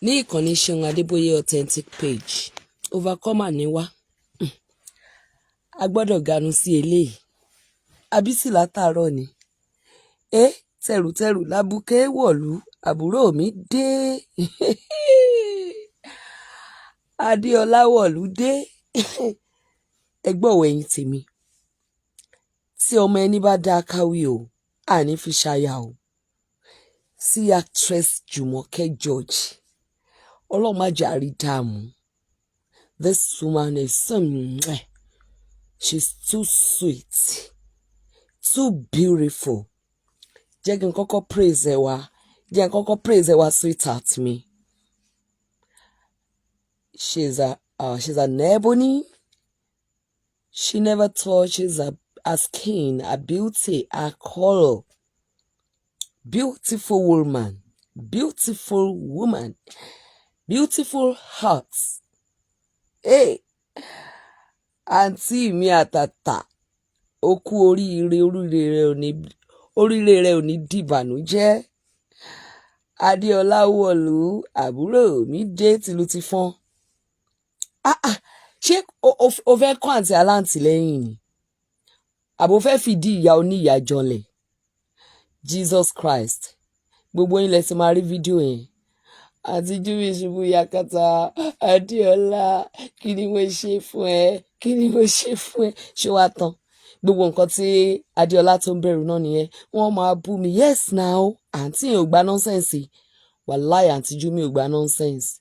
ní ìkànnì Ṣeun Adébóyè authentic page overcomer ni wá. A gbọ́dọ̀ ganu sí eléyìí abísí látàárọ̀ ni tẹrùtẹrù lábùké wọ̀lú àbúrò mi dé Adéọlá wọ̀lú dé ẹgbọ́wọ̀ ẹ̀yìn tèmi tí ọmọ ẹni bá dá káwí o àní fi ṣaya o sí actress Jùmọ̀kẹ́ George ọlọ́màjàrí dààmú. This woman is she's too sweet, too beautiful. Jẹ́ kí n kọ́kọ́ praise ẹ wá sweetheart mi. She's an ebony. She never touches her skin, her beauty, her color. Beautiful woman, beautiful heart. Hey, àǹtí mi àtàtà ó kú oríire rẹ ò ní dìbànújẹ́. Adéọlá wọ̀lú àbúrò mi dé tìlú ti fọ́n. Ṣé o fẹ́ kọ́ àǹtí aláǹtí lẹ́yìn ni àbò fẹ́ fìdí ìyá oníyà jọlẹ̀? Jesus Christ, gbogbo yín lẹ ti máa rí fídíò yẹn. Àti Júmi ṣubú yakata Adéọlá kí ni mo ṣe fún ẹ ṣé wàá tán gbogbo nǹkan tí Adéọlá tó ń bẹ̀rù náà nìyẹn. Wọ́n máa bú mi, yes now àǹtí yẹn ò gba nọ́nsẹ̀nsì wàláì àǹtí Júmi ò gba nọ́nsẹ̀nsì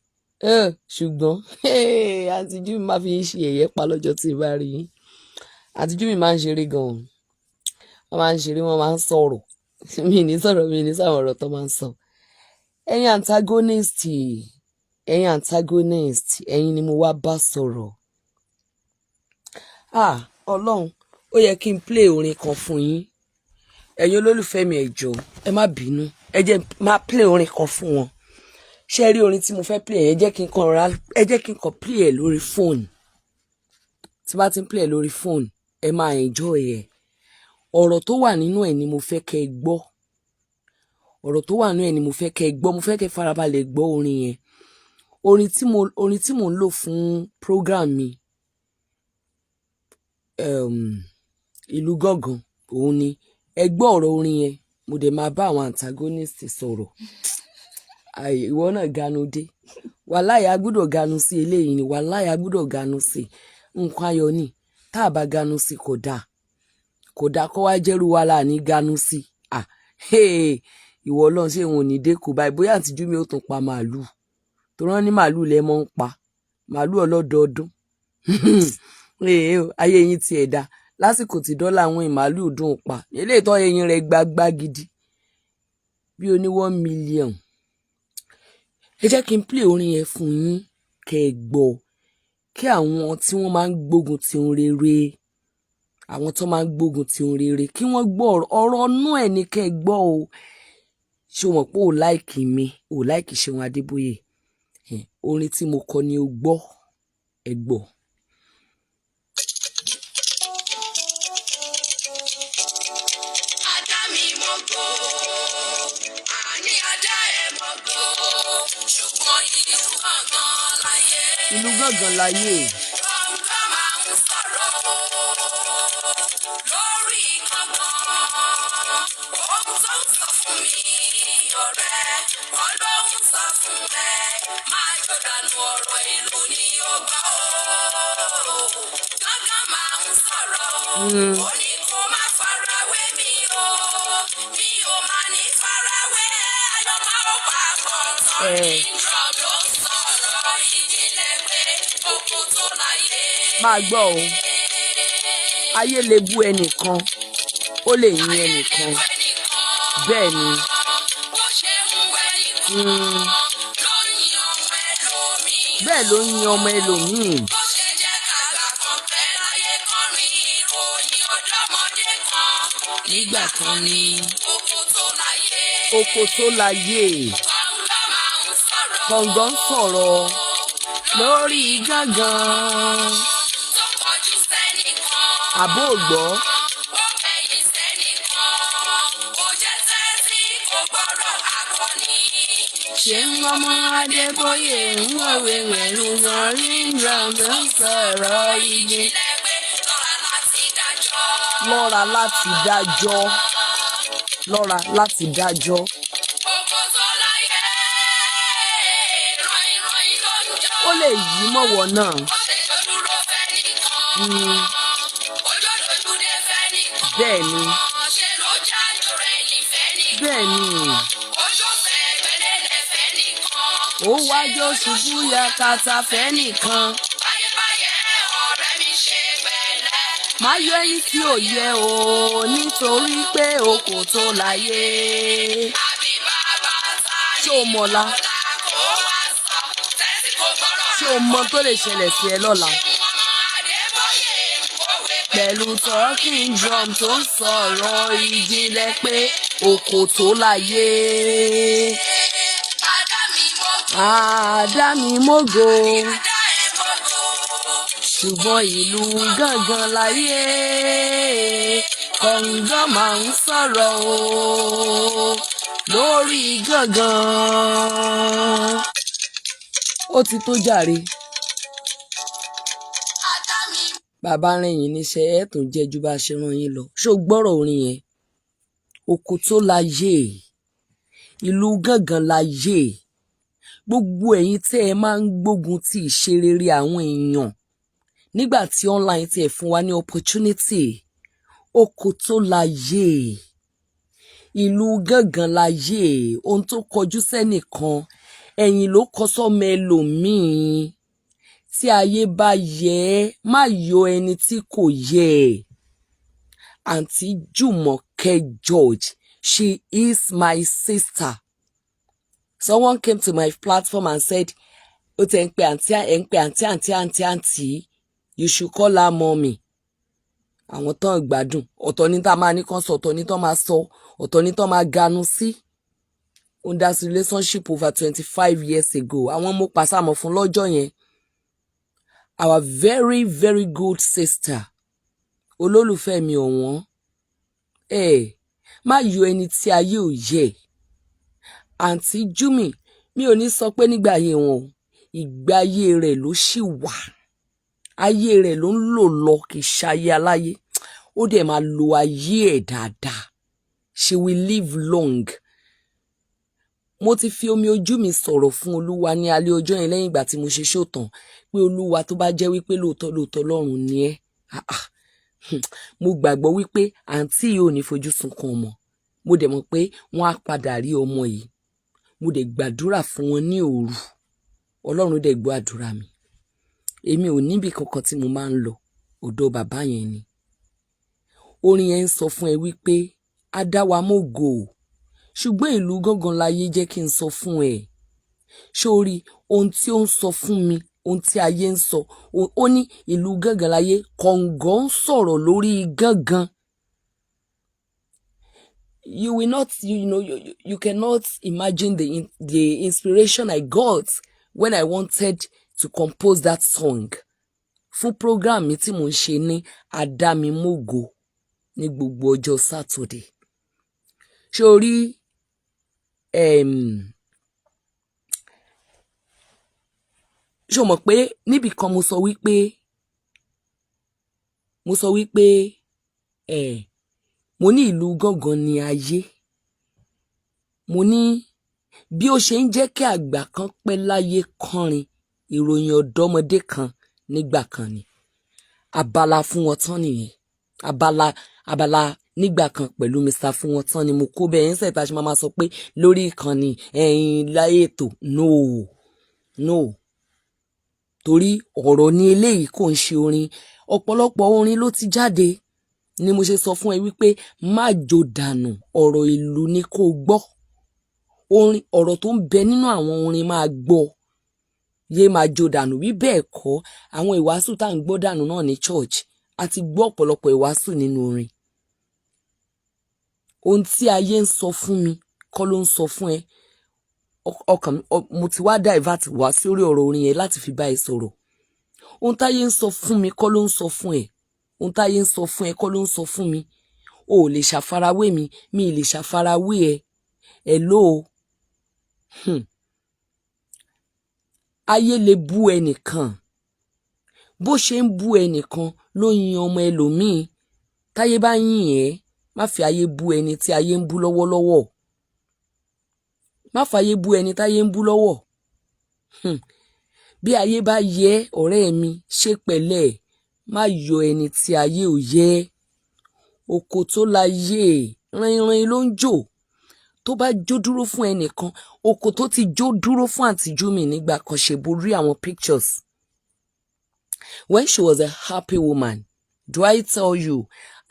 ṣùgbọ́n àǹtí Júmi máa fi ń ṣe ẹ̀yẹ́ pa lọ́jọ́ tí ì bá rí yín. Àǹtí Júmi máa ń ṣeré gan-an, wọ́n máa ń ṣeré, wọ́n máa ń sọ̀rọ̀ mi ní sáwọn ọ̀rọ̀ tó máa ń sọ. Ẹ̀yin antagonist ẹ̀yin ni mo wá bá sọ̀rọ̀. Ọlọ́run ó yẹ kí n play orin kan fún yín. Ẹ̀yin olólùfẹ́ mi ẹ jọ̀ọ́ ẹ má bínú, ẹ jẹ́ máa play orin kan fún wọn. Ṣé rí orin tí mo fẹ́ play ẹ jẹ́ kí n kàn play ẹ̀ lórí fóònù. Tí bá ti ń play ẹ̀ lórí fóònù ẹ máa enjoy ẹ̀. Ọ̀rọ̀ tó wà nínú ẹ̀ ni mo fẹ́ kẹ́ ẹ gbọ́. Mo fẹ́ kẹ́ farabalẹ̀ gbọ́ orin yẹn. Orin tí mo ń lò fún program mi ìlú gángan òun ni ẹ gbọ́ ọ̀rọ̀ orin yẹn. Mo dẹ̀ máa bá àwọn antagonist sọ̀rọ̀. Ìwọ náà ganu dé wàláì a gbọ́dọ̀ ganu sí eléyìí ni wàláì a gbọ́dọ̀ ganu sí nǹkan ayọ̀ ni. Tá a bá ganu sí kò dáa kó wá jẹ́rú wa là ní ganu sí. Ìwọ Ọlọ́run ṣé wọn ò ní dẹ́kun báyìí bóyá àǹtí Júmi ó tún pa màálù tó rán ní màálù lẹ́mọ́ ń pa màálù ọlọ́dọọdún. Ayé yín ti ẹ̀dá lásìkò tí dọ́là àwọn ìmàálù dùn pa eléyìí tó ẹyin rẹ̀ gbágbá gidi bí oní 1 million. Ẹ jẹ́ kí n play orin yẹn fún yín kẹ́ ẹ gbọ́ kí àwọn tí wọ́n máa ń gbógun ti ohun rere kí wọ́n gbọ́ ọ̀rọ̀ inú ẹ̀ ní kẹ́ ẹ gbọ́ o. Ṣé o mọ̀ pé o láìkì mi o láìkì Ṣeun Adébóyè orin tí mo kọ ni o gbọ́ ẹ gbọ́. Ìlú gángan láyé. Máa gbọ́ o ayé lè bú ẹnìkan ó lè yìn ẹnìkan bẹ́ẹ̀ ni bẹ́ẹ̀ ló yin ọmọ ẹlòmíì. Nígbà kan ni oko tó láyé kọ̀ǹgàn sọ̀rọ̀ lórí gángan àbó ògbọ́. ṣé ń ọmọ Adébóyè ń wọ̀wé wẹ̀lú yọrí ìrànlọ́ sọ̀rọ̀ igi. Lọ́ra láti dájọ́. Lọ́ra láti dájọ́. Ó lè yí mọ̀wọ́ náà. Bẹ́ẹ̀ ni. Bẹ́ẹ̀ ni. Ó wájọ́ ṣubú yakata fẹ́ nìkan. Má yọ èyí tí ò yẹ o nítorí pé o kò tó láyé. Ṣé o mọ̀la? Ṣé o mọ tó lè ṣẹlẹ̀ sí ẹ lọ́la? Pẹ̀lú talking drum tó ń sọ̀rọ̀ ìjìnlẹ̀ pé o kò tó láyé. Àdámimógo. Ṣùgbọ́n ìlú gángan láyé. Kọ̀ǹgọ́ máa ń sọ̀rọ̀ o lórí gángan. Ó ti tó jàre. Bàbá rẹ̀yìn níṣẹ́ ẹ̀ tó jẹ́ ju bá ṣe rán yín lọ. Ṣó gbọ́rọ̀ orin yẹn? Oko tó láyé. Ìlú gángan láyé. Gbogbo ẹ̀yin tẹ́ ẹ máa ń gbógun ti ìṣerere àwọn èèyàn nígbà tí online tí ẹ fún wa ní opportunity. Oko tó láyé. Ìlú gángan láyé. Ohun tó kọjú sẹ́nìkan ẹ̀yìn ló kọ sọ́mọ ẹlòmíì. Tí ayé bá yẹ má yọ ẹni tí kò yẹ. Àǹtí Jùmọ̀kẹ́ George, she is my sister. Someone came to my platform and said, ó tẹ̀ ń pe àǹtí, you should call her mommy. Àwọn tán gbádùn, ọ̀tọ̀ ní tá máa ní kán sọ, ọ̀tọ̀ ní tán máa sọ, ọ̀tọ̀ ní tán máa ganu sí. That's relationship over 25 years ago. Àwọn mo pàṣàmọ̀ fún lọ́jọ́ yẹn. Our very, very good sister. Olólùfẹ́ mi ọ̀wọ́n. Má yọ ẹni tí ayé ò yẹ. Àǹtí Júmì, mi ò ní sọ pé nígbà ayé wọn o. Ìgbà ayé rẹ̀ ló ṣì wà. Ayé rẹ̀ ló ń lò lọ kì í ṣayé aláyé. Ó dẹ̀ máa lo ayé ẹ̀ dáadáa. She will live long. Mo ti fi omi ojú mi sọ̀rọ̀ fún Olúwa ní alẹ́ ọjọ́ yẹn lẹ́yìn ìgbà tí mo ṣe ṣó tán pé Olúwa tó bá jẹ́ wípé lóòótọ́ Ọlọ́run ni ẹ́. Mo gbàgbọ́ wípé àǹtí yìí ò ní fojú sunkún ọmọ. Mo dẹ̀ mọ̀ pé wọ́n á padà rí ọmọ yìí. Mo dẹ̀ gbàdúrà fún wọn ní òru. Ọlọ́run dẹ̀ gbọ́ àdúrà mi. Èmi ò níbi kankan tí mo máa ń lọ. Ọ̀dọ̀ bàbá yẹn ni. Orin yẹn ń sọ fún ẹ wípé a dá wa mógo. Ṣùgbọ́n ìlú gángan láyé jẹ́ kí n sọ fún ẹ. Sórí ohun tí ó ń sọ fún mi, ohun tí ayé ń sọ, ó ní ìlú gángan láyé, kọ̀ǹgọ́ ń sọ̀rọ̀ lórí gángan. You will not, you cannot imagine the inspiration I got when I wanted to compose that song. Fún program mi tí mo ń ṣe ní Àdámimógo ní gbogbo ọjọ́ Saturday. Sórí ṣó mọ̀ pé níbì kan mo sọ wípé mo ní ìlú gángan ní ayé. Mo ní bí ó ṣe ń jẹ́ kí àgbà kan pẹ́ láyé kọrin ìròyìn ọ̀dọ́mọdé kan nígbà kan ni. Abala fún wọn tán nìyẹn. Abala nígbà kan pẹ̀lú Mr. fún wọn tán ni mo kó bẹ́ẹ̀ ń sẹ̀ta ṣe máa sọ pé lórí ìkànnì láyé ètò no. Torí ọ̀rọ̀ ni eléyìí kò ń ṣe orin. Ọ̀pọ̀lọpọ̀ orin ló ti jáde ni mo ṣe sọ fún ẹ wípé má jò dànù, ọ̀rọ̀ ìlú ni kó gbọ́. Orin ọ̀rọ̀ tó ń bẹ nínú àwọn orin máa gbọ́. Yé máa jò dànù bí bẹ́ẹ̀ kọ́ àwọn ìwàásù tá à ń gbọ́ dànù náà ní church. A ti gbọ́ ọ̀pọ̀lọpọ̀ ìwàásù nínú orin. Ohun tí ayé ń sọ fún mi kọ́ ló ń sọ fún ẹ. Ọkàn mo ti wá divert wá sórí ọ̀rọ̀ orin yẹn láti fi bá ẹ sọ̀rọ̀. Ohun táyé ń sọ fún mi kọ́ ló ń sọ fún ẹ. Ohun táyé ń sọ fún ẹ kọ́ ló ń sọ fún mi. O ò lè ṣàfarawé mi, mi ì lè ṣàfarawé ẹ. Hello. ayé lè bú ẹnìkan bó ṣe ń bú ẹnìkan ló yin ọmọ ẹlòmíì táyé bá yìn ẹ́ má fi ayé bú ẹni tí ayé ń bú lọ́wọ́lọ́wọ́ má fàyè bú ẹni táyé ń bú lọ́wọ́ bí ayé bá yẹ ọ̀rẹ́ mi ṣe pẹ̀lẹ́ má yọ ẹni tí ayé ò yẹ oko tó láyé rìnrìn ló ń jò tó bá jó dúró fún ẹnìkan oko tó ti jó dúró fún àǹtí Júmi nígbà kan ṣe borí àwọn pictures when she was a happy woman do I tell you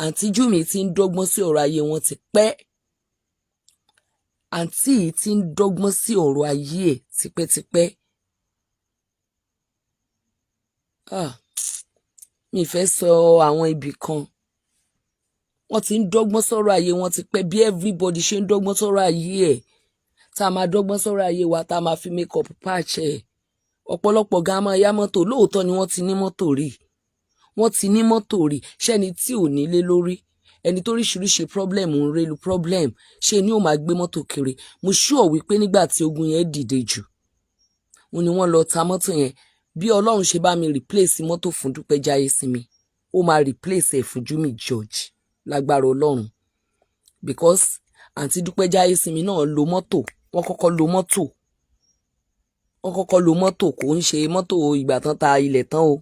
àǹtí Júmi ti ń dọ́gbọ́n sí ọ̀rọ̀ ayé wọn ti pẹ́ àǹtí yìí ti ń dọ́gbọ́n sí ọ̀rọ̀ ayé ẹ̀ tipẹ́tipẹ́ mi fẹ́ sọ àwọn ibì kan wọ́n ti ń dọ́gbọ́n sọ̀rọ̀ ayé wọn ti pẹ́ bí everybody ṣe ń dọ́gbọ́n sọ̀rọ̀ ayé ẹ̀ tá a máa dọ́gbọ́n sọ̀rọ̀ ayé wa tá a máa fi make up patch ẹ̀ ọ̀pọ̀lọpọ̀ gan máa yá mọ́tò lóòótọ́ ni wọ́n ti ní mọ́tò rí ṣẹ́ni tí ò nílé lórí ẹni tó ríṣiríṣi problem ń rélu problem ṣe ni ó máa gbé mọ́tò kiri mo sure wípé nígbà tí ogun yẹn dìde jù wọn ni wọ́n lọ ta mọ́tò yẹn bí Ọlọ́run ṣe bá mi replace mọ́tò fún Dúpẹ́ Jáyésìmí ó máa replace ẹ̀ fún Júmi George lágbára Ọlọ́run because àǹtí Dúpẹ́ Jáyésìmí náà lo mọ́tò wọ́n kọ́kọ́ lo mọ́tò kò ń ṣe mọ́tò ìgbà tán ta ilẹ̀ tán o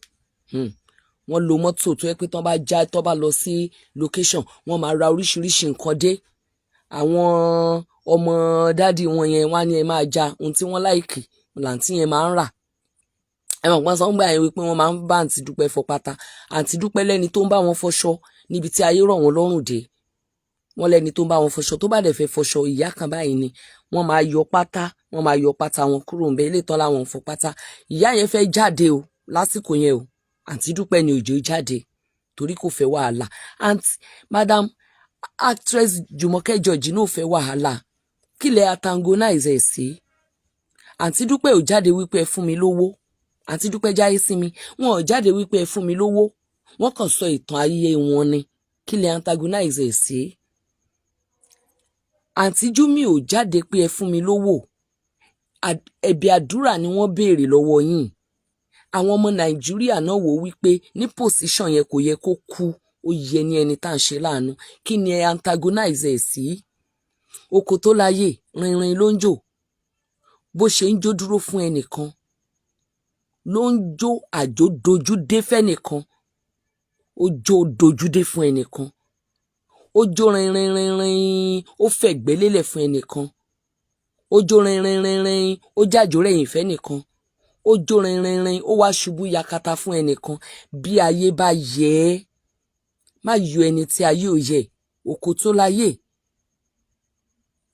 wọ́n lo mọ́tò tó yẹ pé tán bá lọ sí location wọ́n máa ra oríṣiríṣi nǹkan dé àwọn ọmọ dádì wọn yẹn wá ní ẹ máa ja ohun tí wọ́n láìkì làǹtí yẹn máa ń rà ẹ̀wọ̀n pọ́n sọ ń gbà yẹn wípé wọ́n máa ń bá àǹtí Dúpẹ́ fọ pátá àǹtí Dúpẹ́ lẹ́ni tó ń bá wọn fọṣọ níbi tí ayé rọ̀ wọ́n lọ́rùn dé wọ́n lẹ́ni tó ń bá wọn fọṣọ tó bá dẹ̀ fẹ́ fọṣọ ìyá kan báyìí ni wọ́n máa yọ pátá wọn kúrò ń bẹ ilé tán láwọn fọ pátá ìyá yẹn fẹ́ jáde o lásìkò yẹn o àǹtí Dúpẹ́ ni òjò jáde torí kò fẹ́ wàhálà madam actress Jùmọ̀kẹ́ George náà fẹ́ wàhálà kí lẹ antagonize ẹ̀ sí àǹtí Dúpẹ́ ò jáde wípé ẹ fún mi lówó àǹtí Dúpẹ́ Jáyésìmí wọn ò jáde wípé ẹ fún mi lówó wọ́n kàn sọ ìtàn ayé wọn ni kí lẹ antagonize ẹ̀ sí àǹtí Júmi ò jáde pé ẹ fún mi lówó ẹ̀bẹ̀ àdúrà ni wọ́n béèrè lọ́wọ́ yín àwọn ọmọ Nàìjíríà náà wò wípé ní pòsíṣàn yẹn kò yẹ kó kú ó yẹ ní ẹni tá à ń ṣe láàánú kí ni ẹ antagonize ẹ̀ sí oko tó láyè rìnrìn ló ń jò bó ṣe ń jó dúró fún ẹnìkan ló ń jó àjò dojú dé fẹ́nìkan ó jó dojú dé fún ẹnìkan ó jó rinrinrinrin ó fẹ̀gbẹ́ lélẹ̀ fún ẹnìkan ó jó rinrinrinrin ó jájó rẹ̀yìn fẹ́nìkan ó jó rinrinrin ó wá ṣubú yakata fún ẹnìkan bí ayé bá yẹ ẹ́ má yọ ẹni tí ayé ò yẹ oko tó láyè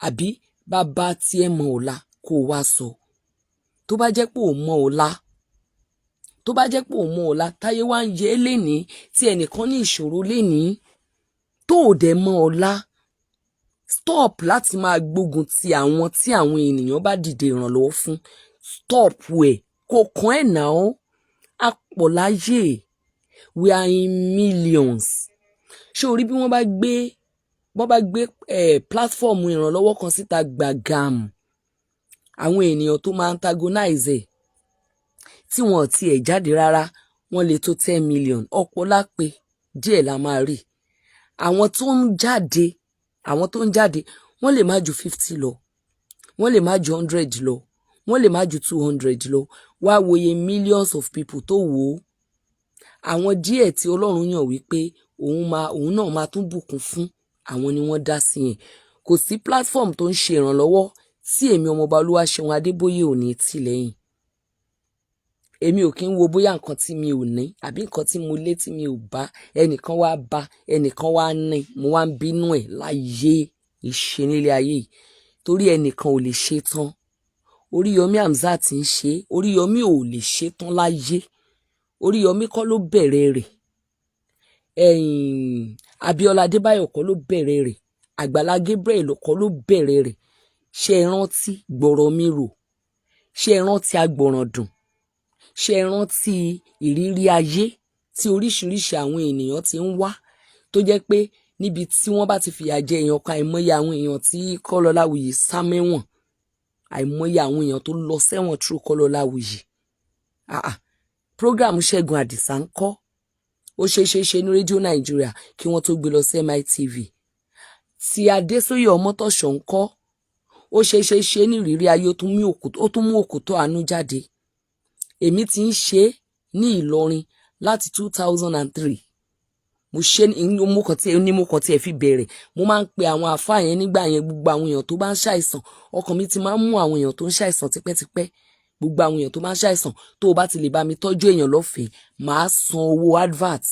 àbí bàbá tiẹ̀ mọ ọ̀la kó o wá sọ tó bá jẹ́ pé ò mọ ọ̀la táyé wá ń yẹ ẹ́ lénìí tí ẹnìkan ní ìṣòro lénìí tó ò dẹ̀ mọ ọ̀la stop láti máa gbógun ti àwọn tí àwọn ènìyàn bá dìde ìrànlọ́wọ́ fún stop ẹ̀ kò kàn ẹ́ náà àpọ̀ láyé we are in millions ṣé o rí bí wọ́n bá gbé platform ìrànlọ́wọ́ kan síta gbàgàm àwọn ènìyàn tó máa antagonize ẹ̀ tí wọn ò tiẹ̀ jáde rárá wọ́n lè tó 10 million ọ̀pọ̀ lápè díẹ̀ la máa rí àwọn tó ń jáde wọ́n lè má ju 50 lọ wọ́n lè má ju 100 lọ wọ́n lè má ju 200 lọ wá wòye millions of people tó wò ó àwọn díẹ̀ tí Ọlọ́run yàn wípé òun náà máa tún bùkún fún àwọn ni wọ́n dá sí yẹn kò sí platform tó ń ṣe ìrànlọ́wọ́ tí èmi ọmọọba Olúwaṣeun Adébóyè ò ní tì lẹ́yìn èmi ò kí ń wo bóyá nǹkan tí mi ò ní àbí nǹkan tí mo lé tí mi ò bá ẹnìkan wá bá ẹnìkan wá ní mo wá ń bínú ẹ̀ láyé ìṣe nílé ayé yìí torí ẹnìkan ò lè ṣe tán Oríyọmí Hamzat ń ṣe Oríyọmí ò lè ṣe tán láyé Oríyọmí kọ́ ló bẹ̀rẹ̀ rẹ̀ Abíọ́lá Adébáyọ̀ kọ́ ló bẹ̀rẹ̀ rẹ̀ Àgbàlá Gabriel kọ́ ló bẹ̀rẹ̀ rẹ̀ ṣe é rántí gbọ̀rọ̀ mi rò ṣe é rántí agbọ̀ràn dùn ṣe é rántí ìrírí ayé tí oríṣiríṣi àwọn ènìyàn ti ń wá tó jẹ́ pé níbi tí wọ́n bá ti fìyà jẹ èèyàn kan àìmọye àwọn èèyàn tí Kọ́lọ́láwuyì sá mẹ́wọ̀n àìmọye àwọn èèyàn tó lọ sẹ́wọ̀n Truecaller Ọláwuyì. Program Ṣẹ́gun Àdìsá ń kọ́ ó ṣe ní rédíò Nàìjíríà kí wọ́n tó gbé lọ sí MITV. Tí Adésóyè Ọmọ́tọ̀ṣọ́ ń kọ́ ó ṣe ní ìrírí ayé ó tún mú òkútó àánú jáde. Èmi ti ń ṣe ní Ìlọrin láti 2003. Mo ṣe mo kàn tí ẹ fi bẹ̀rẹ̀. Mo máa ń pe àwọn àfáà yẹn nígbà yẹn, gbogbo àwọn èèyàn tó bá ń ṣàìsàn ọkàn mi ti máa ń mú àwọn èèyàn tó ń ṣàìsàn tipẹ́tipẹ́. Gbogbo àwọn èèyàn tó máa ń ṣàìsàn tó o bá ti lè bá mi tọ́jú èèyàn lọ́fẹ̀ẹ́ màá san owó advert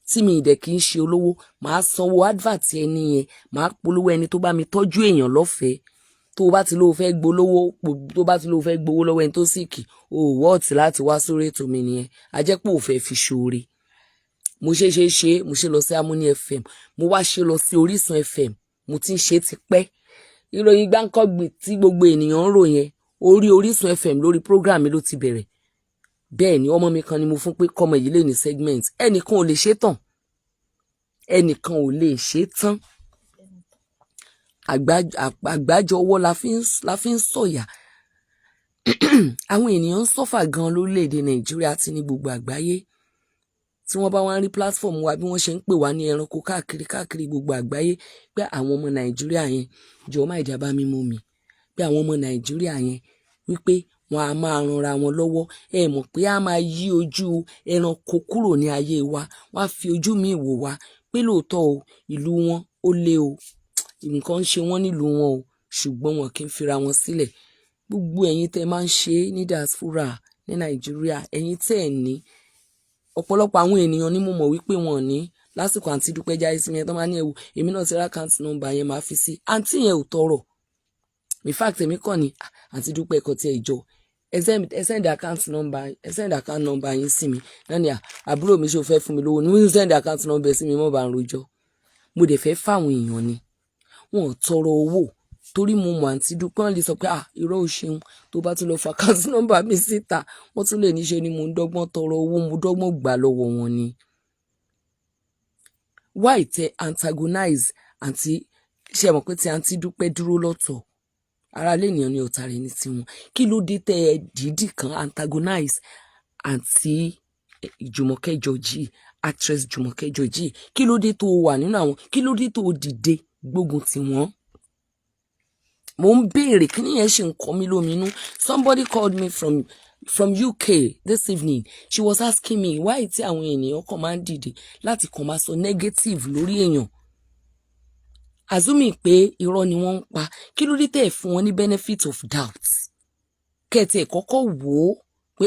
tí mi ìdẹ̀ kì í ṣe olówó. Màá san owó advert ẹni yẹn, màá polówó ẹni tó bá mi tọ́jú èèyàn lọ́fẹ̀ẹ́. Tó o bá ti lóo fẹ́ gbowó lọ́wọ́ ẹni tó sìkì o wọ́ọ̀tì láti wá sórí ètò mi nìyẹn. A jẹ́ pé ò fẹ́ fi ṣoore. Mo ṣe lọ sí Harmony FM, mo wá ṣe lọ sí Orísun FM, mo ti ń ṣe tipẹ́. Ìròyìn gbáǹkọ́gbì tí gbogbo ènìyàn ń rò yẹn orí Orísun FM lórí program mi ló ti bẹ̀rẹ̀. Bẹ́ẹ̀ ni ọmọ mi kan ni mo fún pé kọ́mọ yìí lè ní segment. Ẹnìkan ò lè ṣe tán. Àgbájọ ọwọ́ la fi ń sọ̀yà. Àwọn ènìyàn ń sọ́fà gan lórílẹ̀‐èdè Nàìjíríà àti ní gbogbo àgbáyé. Tí wọ́n bá wá ń rí platform wa bí wọ́n ṣe ń pè wá ní ẹranko káàkiri gbogbo àgbáyé pé àwọn ọmọ Nàìjíríà yẹn jọ̀ọ́ má ìjà bá mi mú mi. Pé àwọn ọmọ Nàìjíríà yẹn wípé wọn a máa ranra wọn lọ́wọ́. Ẹ mọ̀ pé a máa yí ojú ẹranko kúrò ní ayé wa. Wọ́n á fi ojú mi wò wá pé lóòótọ́ o ìlú wọn ó lé o. Nǹkan ń ṣe wọ́n nílùú wọn o ṣùgbọ́n wọn kì í fira wọn sílẹ̀. Gbogbo ẹ̀yin tẹ́ máa ń ṣe ní diaspora ní Nàìjíríà, ẹ̀yin tẹ́ ẹ̀ ní ọ̀pọ̀lọpọ̀ àwọn ènìyàn ni mo mọ̀ wípé wọn ò ní. Lásìkò àǹtí Dúpẹ́ Jáìsímì yẹn tó máa ní ẹ̀wù èmi náà ti rá account number yẹn máa fi sí. Àǹtí yẹn ò tọrọ. In fact èmi kàn ní àǹtí Dúpẹ́ ẹ̀kọ́ tí ẹ jọ ẹ send account number yín sí mi. Náà ni àbúrò mi ṣe ò fẹ́ fún mi lówó ni wọ́n send account number sí mi mọ́ bá ń rojọ́. Mo dẹ̀ fẹ́ fáwọn èèyàn ni. Wọn ò tọrọ owó torí mo mọ̀ àǹtí Dúpẹ́ wọn lè sọ pé irọ́ ò ṣeun tó bá tún lọ fa account number mi síta wọ́n tún lè níṣe ni mo ń dọ́gbọ́n tọrọ owó mo dọ́gbọ́n gbà lọ́wọ́ wọn ni. Why tẹ antagonize àǹtí ṣe mọ̀ pé tí àǹtí Dúpẹ́ dúró lọ́tọ̀ ara lè ènìyàn ní ọ̀tá rẹ̀ ní tiwọn. Kí ló dé tẹ dídì kan antagonize àǹtí Jùmọ̀kẹ́ Georgie actress Jùmọ̀kẹ́ Georgie? Kí ló dé tó wà nínú àwọn? Kí ló dé tó dìde gbógun tì wọ́n? Mo ń béèrè kí nìyẹn ṣe ń kọ mí lóminú. Somebody called me from UK this evening. She was asking me why tí àwọn ènìyàn kan máa ń dìde láti kàn máa sọ negative lórí èèyàn. Azumi pé irọ́ ni wọ́n ń pa. Kí ló dé tẹ́ fún wọn ní benefit of doubt? Kẹ́tì ẹ̀ kọ́kọ́ wò ó pé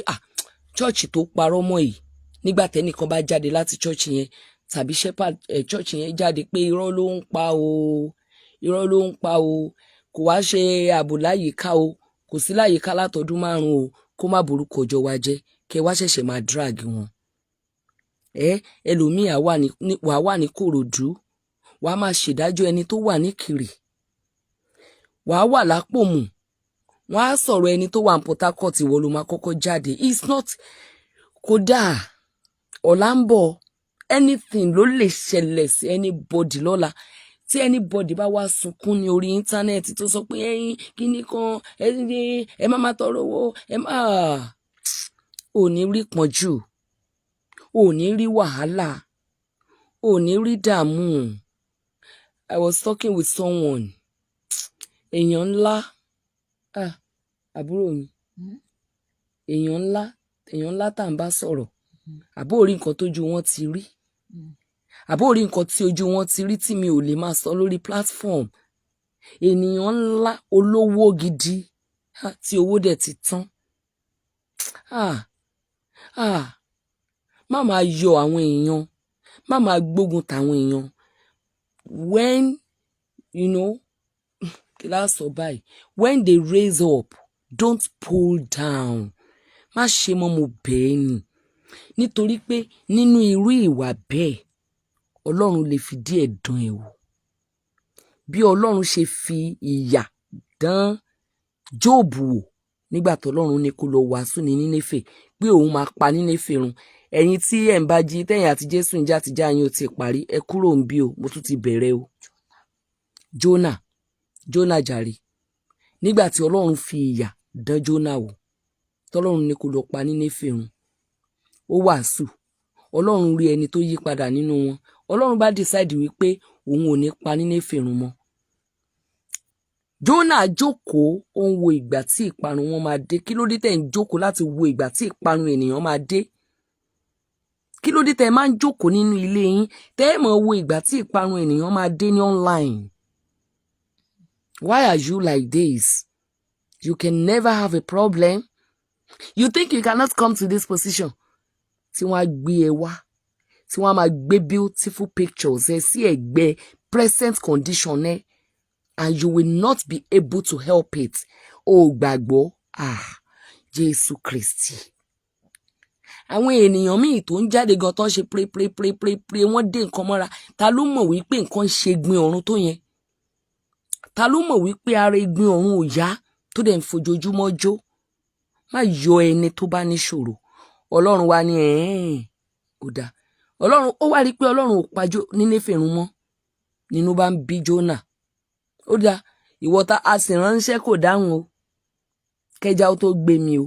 church tó parọ́ mọ́ yìí nígbà tẹ́nìkan bá jáde láti church yẹn tàbí shepherd church yẹn jáde pé irọ́ ló ń pa o kò wá ṣe ààbò láyìíká o kò sí láyìíká látọdún 5 o kó má borúkọ ọjọ́ wa jẹ́ kẹ́ wá ṣẹ̀ṣẹ̀ máa drag wọn. Ẹlòmíì wà ní Kòròdú wàá máa ṣèdájọ́ ẹni tó wà ní Kiri wàá wà lápòmù wọ́n á sọ̀rọ̀ ẹni tó wà ní Port Harcourt ìwọ ló máa kọ́kọ́ jáde. It's not kódà ọ̀la ń bọ̀ anything ló lè ṣẹlẹ̀ sí anybody lọ́la. Tí anybody bá wá sunkún ní orí íńtánẹ́ẹ̀tì tó sọ pé ẹ̀yin kíní kan ẹ má má tọrọ owó ò ní rí pọ́njú ò ní rí wàhálà ò ní rí dààmú. I was talking with someone èèyàn ńlá àbúrò mi èèyàn ńlá tá à ń bá sọ̀rọ̀ àbó orí nǹkan tójú wọn ti rí àbó orí nǹkan tí ojú wọn ti rí tí mi ò lè máa sọ lórí platform. Ènìyàn ńlá olówó gidi tí owó dẹ̀ ti tán. Má máa yọ àwọn èèyàn má máa gbógun tàwọn èèyàn when kí la sọ báyìí when they raise up don't pull down. Má ṣe mọ́ mo bẹ́ẹ̀ ni nítorí pé nínú irú ìwà bẹ́ẹ̀ Ọlọ́run lè fi díẹ̀ dán ẹ wò bí Ọlọ́run ṣe fi ìyà dán Jóòbù wò nígbà tó Ọlọ́run ní kó lọ wàásù ní Nínéfè pé òun máa pa Nínéfè run. Ẹ̀yin tí ẹ̀ ń bá jí tẹ̀yìn àti Jésù ń já yín ó ti parí ẹ kúrò ń bí o mo tún ti bẹ̀rẹ̀ o. Jónà jàre nígbà tí Ọlọ́run fi ìyà dán Jónà wò tọ́lọ́run ní kó lọ pa Nínéfè run ó wàásù Ọlọ́run rí ẹni tó yí padà nínú wọn Ọlọ́run bá decide wípé òun ò ní pa Nínéfè run mọ́ Jónà jókòó ó ń wo ìgbà tí ìparun wọn máa dé kí ló dé tẹ́ ń jókòó láti wo ìgbà tí ìparun ènìyàn máa dé kí ló dé tẹ́ máa ń jókòó nínú ilé yín tẹ́ ẹ máa wo ìgbà tí ìparun ènìyàn máa dé ní online why are you like this you can never have a problem you think you cannot come to this position tí wọ́n á gbé ẹ wá tí wọ́n á máa gbé beautiful pictures ẹ sí ẹ̀gbẹ́ present condition ẹ and you will not be able to help it o gbàgbọ́ Jésù Kristi àwọn ènìyàn míì tó ń jáde gan tó ń ṣe pray wọ́n dé nǹkan mọ́ra ta ló mọ̀ wípé nǹkan ń ṣe gbin ọ̀run tó yẹn ta ló mọ̀ wípé ara ìgbín ọ̀run ò yá tó dẹ̀ ń fojoojúmọ́ jó má yọ ẹni tó bá níṣòro Ọlọ́run wá ní ó dáa Ọlọ́run ó wá rí pé Ọlọ́run ò pa Nínéfè run mọ́ nínú bá ń bí Jónà ó dáa ìwọ tá a sì ránṣẹ́ kò dáhùn o kẹjá ó tó gbé mi o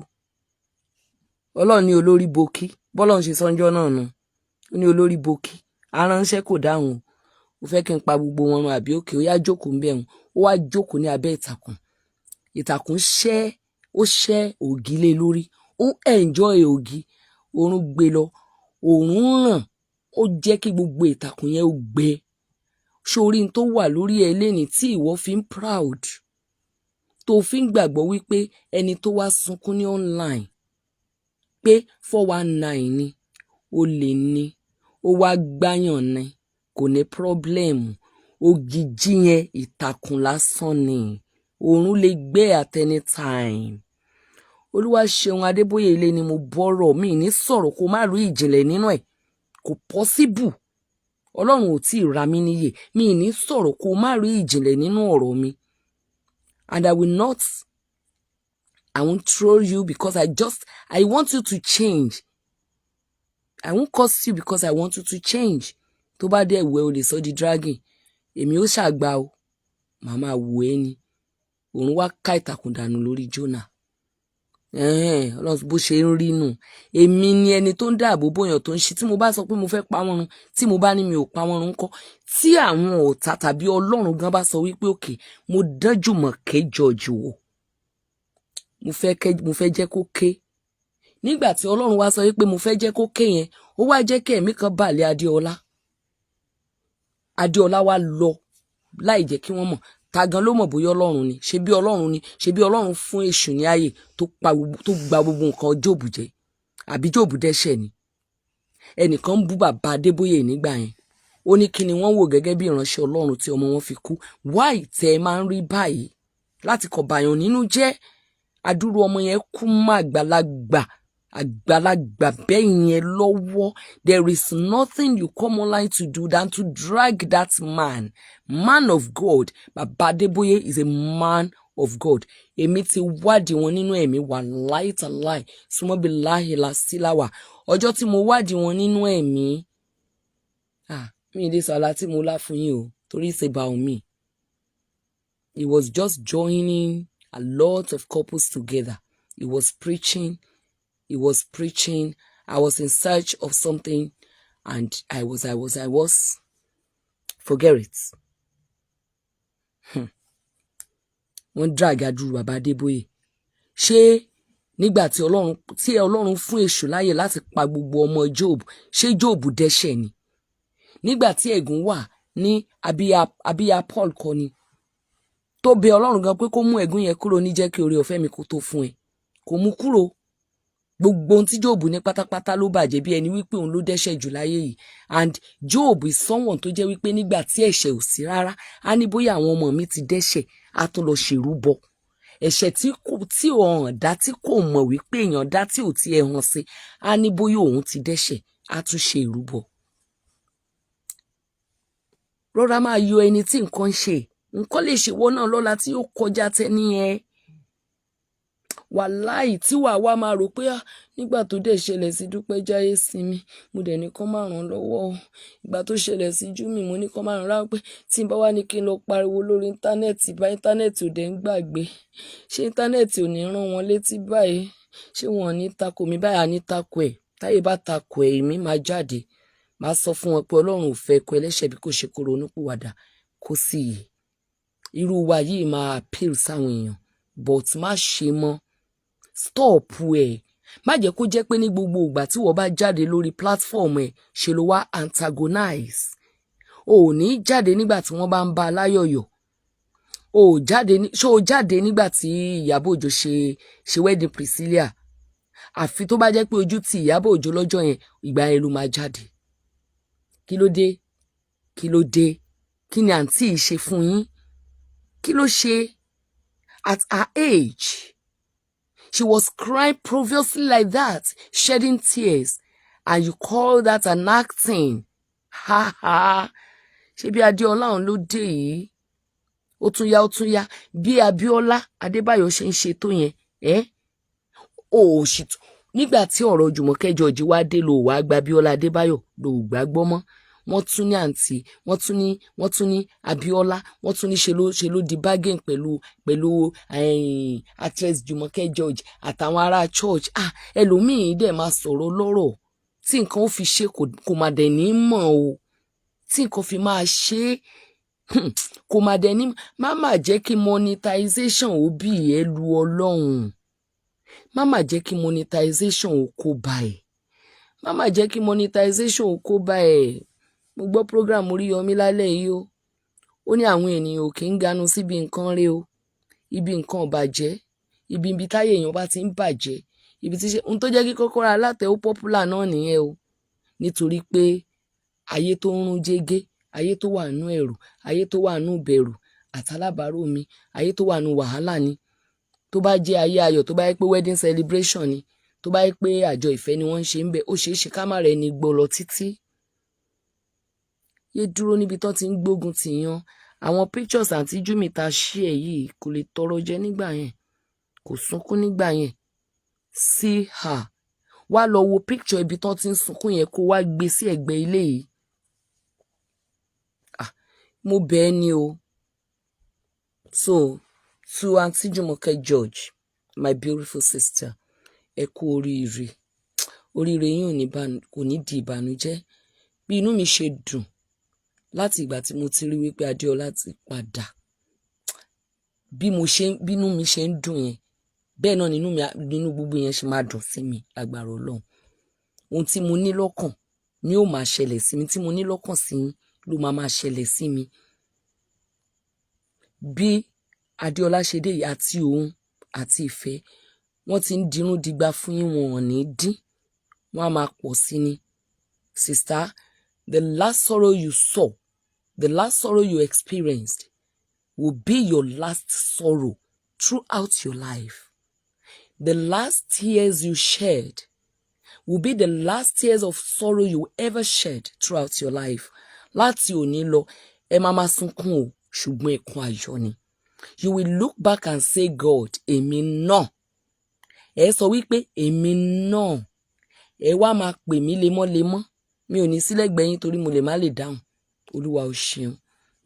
Ọlọ́run ní olórí bokí bọ́lọ́run ṣe sọ́njọ́ náà nù ó ní olórí bokí aránṣẹ́ kò dáhùn o ó fẹ́ kí n pa gbogbo wọn run àbí òkè ó yá jókòó ń bẹ̀ wọn ó wá jókòó ní abẹ́ ìtàkùn ó ṣẹ́ ògì lé lórí ó enjoy ògì oòrùn gbé lọ oòrùn ràn ó jẹ́ kí gbogbo ìtàkùn yẹn ó gbẹ sórí n tó wà lórí ẹ lẹ́ni tí ìwọ fi ń proud tó fi ń gbàgbọ́ wípé ẹni tó wá sunkún ní online pé 419 ni ó lè ní ó wá gbáyàn ní kò ní pírọ́blẹ́mù ògìjì yẹn ìtàkùn lásán ni oòrùn lè gbé at any time Olúwaṣeun Adébóyè ilé ni mo bọ́rọ̀ mi ní sọ̀rọ̀ kó má rí ìjìnlẹ̀ nínú ẹ̀ kò possible Ọlọ́run ò tí ì ra mí níyè mi ní sọ̀rọ̀ kó má rí ìjìnlẹ̀ nínú ọ̀rọ̀ mi and I won't troll you because I want you to change I won't curse you because I want you to change tó bá dé ìwé o lè sọ di dragging èmi ó ṣàgbà o màmá wò ẹ́ ni òun wá ká ìtàkùn dànù lórí Jónà Ọlọ́run bó ṣe ń rí nù èmi ni ẹni tó ń dáàbò bóyàn tó ń ṣe tí mo bá sọ pé mo fẹ́ pa wọ́n run tí mo bá ní mi ò pa wọ́n run ńkọ́ tí àwọn ọ̀tá tàbí Ọlọ́run gan bá sọ wípé òkè mo dán Jùmọ̀kẹ́ George wò mo fẹ́ jẹ́ kó ké nígbà tí Ọlọ́run wá sọ wípé mo fẹ́ jẹ́ kó ké yẹn ó wá jẹ́ kí ẹ̀mí kan bà lé Adéọlá wá lọ láì jẹ́ kí wọ́n mọ̀ ta gan ló mọ̀ bóyá Ọlọ́run ni ṣe bí Ọlọ́run fún èṣù ní ààyè tó gba gbogbo nǹkan Jóòbù jẹ àbí Jóòbù dẹ́ṣẹ̀ ni ẹnìkan ń bú bàbá Adébóyè nígbà yẹn ó ní kí ni wọ́n wò gẹ́gẹ́ bí ìránṣẹ́ Ọlọ́run tí ọmọ wọn fi kú wáì tẹ́ ẹ máa ń rí báyìí láti kọ̀ bàyàn nínú jẹ́ adúrú ọmọ yẹn kú mọ́ àgbàlagbà bẹ́ẹ̀ yẹn lọ́wọ́ there is nothing you come online to do than to drag that man of God bàbá Adébóyè is a man of God èmi ti wádìí wọn nínú ẹ̀mí wà láìtàláì súnmọ́ bí láhìlá síláwà ọjọ́ tí mo wádìí wọn nínú ẹ̀mí mi ìdí sọ̀lá tí mo lá fún yín o torí it's about me he was just joining a lot of couples together he was preaching I was in search of something and I was forget it wọ́n drag adúrú bàbá Adébóyè ṣé nígbà tí Ọlọ́run fún èṣù láyè láti pa gbogbo ọmọ Jóòbù ṣé Jóòbù dẹ́ṣẹ̀ ni nígbà tí ẹ̀gún wà ní abíyá Paul kọ́ ni tó bẹ Ọlọ́run gan pé kó mú ẹ̀gún yẹn kúrò ní jẹ́ kí oore ọ̀fẹ́ mi kó tó fún ẹ kò mú kúrò gbogbo ohun tí Jóòbù ní pátápátá ló bàjẹ́ bí ẹni wípé òun ló dẹ́ṣẹ̀ jù láyé yìí and Jóòbù is someone tó jẹ́ wípé nígbà tí ẹ̀ṣẹ̀ ò sí rárá á ní bóyá àwọn ọmọ mi ti dẹ́ṣẹ̀ á tún lọ ṣèrúbọ ẹ̀ṣẹ̀ tí ọ̀hàn dá tí kò mọ̀ wípé èèyàn dá tí ò ti ẹ̀ hàn sí á ní bóyá òun ti dẹ́ṣẹ̀ á tún ṣe ìrúbọ. Rọra máa yọ ẹni tí nǹkan ń ṣe nǹkan lè ṣèwọ náà lọ́la tí yóò kọjá tẹ́ni ẹ wàláì tí wàá máa rò pé nígbà tó dẹ̀ ṣẹlẹ̀ sí Dúpẹ́ Jáyésinmi mo dẹ̀ ní kán máa ràn lọ́wọ́ o, ìgbà tó ṣẹlẹ̀ sí Júmi mo ní kán máa ràn láwọn pé tí n bá wá ní kí n lọ pariwo lórí íńtánẹ́ẹ̀tì bá íńtánẹ́ẹ̀tì ò dẹ̀ ń gbàgbé, ṣé íńtánẹ́ẹ̀tì ò ní rán wọn létí báyìí, ṣé wọn ò ní takò mí báyìí, àní takò ẹ̀, táyé bá takò ẹ̀ èmi máa jáde máa sọ fún wọn pé Ọlọ́run ò fẹ́ kó ẹlẹ́ṣẹ̀ bí kò ṣe kó ronúpìwàdà kó sì yè. Irú wa yìí máa appeal sáwọn èèyàn but má ṣe mọ́, stop ẹ̀, má jẹ́ kó jẹ́ pé ní gbogbo ìgbà tí wọ́n bá jáde lórí platform ẹ̀ ṣe ló wá antagonize. O ò ní jáde nígbà tí wọ́n bá ń bá a láyọ̀yọ̀, o jáde nígbà tí Ìyábọ̀ Òjó ṣe wedding Priscilla, àfi tó bá jẹ́ pé ojú ti Ìyábọ̀ Òjó lọ́jọ́ yẹn ìgbà yẹn ló máa jáde. Kí ló dé? Kí ló dé? Kí ni àǹtí yìí ṣe fún yín? Kí ló ṣe? At her age, she was crying profusely like that, shedding tears, and you call that an acting? Ha ha! Ṣé bí Adéọlá òun ló dé yìí? Ó tún yá bí Abíọ́lá Adébáyọ̀ ṣe ń ṣe tó yẹn, nígbà tí ọ̀rọ̀ Jùmọ̀kẹ́ George wá dé ló wá gba Abíọ́lá Adébáyọ̀ ló gbàgbọ́ mọ́. Wọ́n tún ní àǹtí, wọ́n tún ní Abíọ́lá, wọ́n tún ní ṣe ló di bargain pẹ̀lú actress Jùmọ̀kẹ́ George àtàwọn ará church. Ẹlòmíì dẹ̀ máa sọ̀rọ̀ lọ́rọ̀ tí nǹkan ó fi ṣe kò má dẹ̀ ní mọ̀ o, tí nǹkan fi máa ṣe kò má dẹ̀ ní. Má jẹ́ kí monetization ó bì ẹ́ lu Ọlọ́run, má jẹ́ kí monetization ó kó bá ẹ̀, má jẹ́ kí monetization ó kó bá ẹ̀. Mo gbọ́ program Oríyọmí lálẹ́ yìí o, ó ní àwọn ènìyàn ò kí ń ganu síbi nǹkan rẹ̀ o, ibi nǹkan ò bàjẹ́, ibi táyé èèyàn bá ti ń bàjẹ́, ibi tí ṣe ohun tó jẹ́ kí Kọ́kọ́rọ́ Alátẹ ó popular náà nìyẹn o, nítorí pé ayé tó ń rún jégé, ayé tó wà nú ẹ̀rù, ayé tó wà nú bẹ̀rù àtàlábàárò mi, ayé tó wà nú wàhálà ni. Tó bá jẹ́ ayé ayọ̀, tó bá yẹ pé wedding celebration ni, tó bá yẹ pé àjọ ìfẹ́ ni wọ́n ń ṣe ń bẹ, ó ṣeé ṣe ká má rẹ̀ ní gbọ́ lọ títí. Yé dúró níbi tó ti ń gbógun tì yan. Àwọn pictures àǹtí Júmi ta share yìí kò lè tọrọ jẹ nígbà yẹn, kò sunkún nígbà yẹn. See her, wá lọ wo picture ibi tó ti ń sunkún yẹn kó wá gbé sí ẹ̀gbẹ́ ilé yìí. Mo bẹ̀ ẹ́ ni o. So to àǹtí Jùmọ̀kẹ́ George, my beautiful sister, ẹ kú oríire, oríire yín kò ní di ìbànújẹ́. Bí inú mi ṣe dùn láti ìgbà tí mo ti rí wípé Adéọlá ti padà, bí inú mi ṣe ń dùn yẹn, bẹ́ẹ̀ náà nínú gbogbo yẹn ṣe máa dùn sí mi lágbára Ọlọ́run. Ohun tí mo ní lọ́kàn ni ó máa ṣẹlẹ̀ sí mi, tí mo ní lọ́kàn sí yín ló máa ṣẹlẹ̀ sí mi. Bí Adéọlá ṣe dé yìí àti òun àti Ìfẹ́, wọ́n ti ń dirún digba fún yín, wọn ò ní dín, wọ́n á máa pọ̀ sí ni. Sister, the last sorrow you saw, the last sorrow you experienced will be your last sorrow throughout your life. The last tears you shed will be the last tears of sorrow you ever shed throughout your life. Láti òní lọ, ẹ máa sunkún o, ṣùgbọ́n ẹkún ayọ̀ ni. You will look back and say, God, èmi náà. Ẹ sọ wípé èmi náà. Ẹ wá máa pè mí lemọ́lemọ́. Mi ò ní sí lẹ́gbẹ̀ẹ́ yín torí mo lè má lè dáhùn. Olúwa o ṣeun,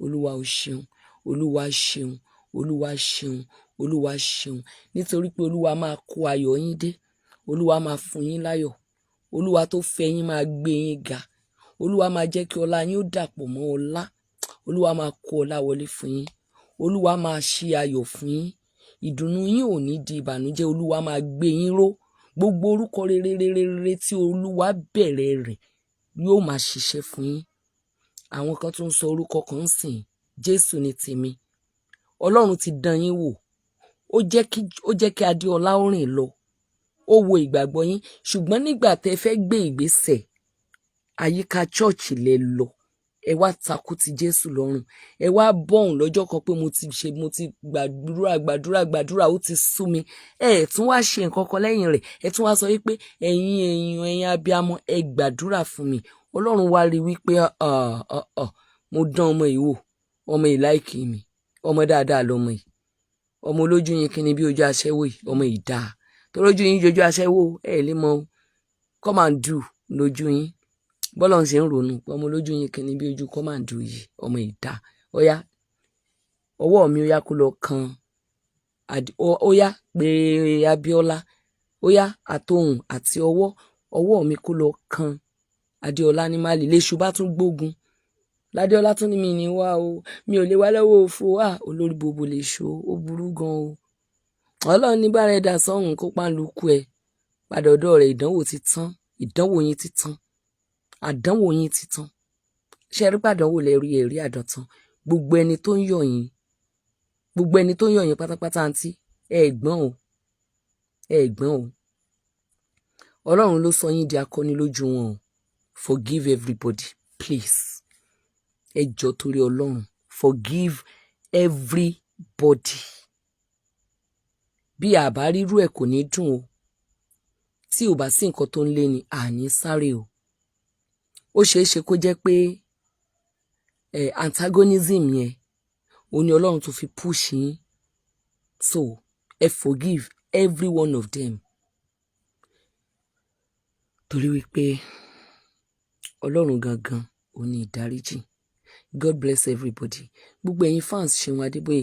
Olúwa o ṣeun, Olúwa ṣeun, Olúwa ṣeun, Olúwa ṣeun. Nítorí pé Olúwa máa kó ayọ̀ yín dé. Olúwa máa fún yín láyọ̀. Olúwa tó fẹ́ yín máa gbé yín ga. Olúwa máa jẹ́ kí ọlá yín ó dàpọ̀ mọ́ ọlá. Olúwa máa kó ọlá wọlé fún yín. Olúwa máa ṣí ayọ̀ fún yín. Ìdùnnú yín ò ní di ìbànújẹ́. Olúwa máa gbé yín ró. Gbogbo orúkọ rere tí Olúwa bẹ̀rẹ̀ rẹ̀ yóò máa ṣiṣẹ́ fún yín. Àwọn kan tún sọ orúkọ kan ń sìn, Jésù ni tèmi. Ọlọ́run ti dán yín wò. Ó jẹ́ kí Adéọlá ó rìn lọ. Ó wo ìgbàgbọ́ yín. Ṣùgbọ́n nígbà tẹ́ fẹ́ gbé ìgbésẹ̀, àyíká chọ́ọ̀chì lẹ lọ. Ẹ wá takú ti Jésù lọ́rùn. Ẹ wá bọ̀hùn lọ́jọ́ kan pé mo ti gbàdúrà ó ti sú mi. Ẹ tún wá ṣe nǹkan kan lẹ́yìn rẹ̀. Ẹ tún wá sọ wípé ẹ̀yin abiyamọ ẹ gbàdúrà fún mi. Ọlọ́run wá rí wípé mo dán ọmọ yìí wò. Ọmọ yìí láìkì mi. Ọmọ dáadáa lọmọ yìí. ọmọ olójú yín kíni bí ojú aṣẹ́wó yìí ọmọ ìdá tó lójú yín jojú aṣẹ́wó lè mọ come and do lójú yín bọ́lọ̀ ń ṣe ń ronú ọmọ olójú yín kíni bí ojú come and do yìí ọmọ ìdá ó yá ọwọ́ mi ó yá kó lọ kan ó yá pé Abíọ́lá ó yá àtohùn àti ọwọ́ mi kó lọ kan Adéọlá ní Málì léṣu bá tún gbógun ládéọlá tún ní mi ní wá o mi ò lè wá lọ́wọ́ òfo olórí gbogbo lè ṣó ó burú gan o Ọlọ́run ní bára ẹ̀dá sọ́hùn kó pàǹlùkù ẹ̀ padà ọ̀dọ̀ rẹ̀ ìdánwò yín ti tán àdánwò yín ti tán ṣe rí pàdánwò lẹ́rí ẹ̀rí àdọ̀tán gbogbo ẹni tó ń yọ̀ yín pátápátá àǹtí ẹ̀gbọ́n o Ọlọ́run ló sọ yín di akọni lójú wọn o forgive everybody please ẹ jọ̀ọ́ torí Ọlọ́run forgive everybody bí àbá rírú ẹ̀ kò ní dùn o tí ò bá sí nǹkan tó ń lé ni àní sáré o ó ṣeé ṣe kó jẹ́ pé antagonism yẹn ó ní Ọlọ́run tó fi push yín so ẹ forgive every one of them torí wípé Ọlọ́run gangan ó ní ìdáríjì. God bless everybody. Gbogbo ẹ̀yin fans Ṣeun Adébóyè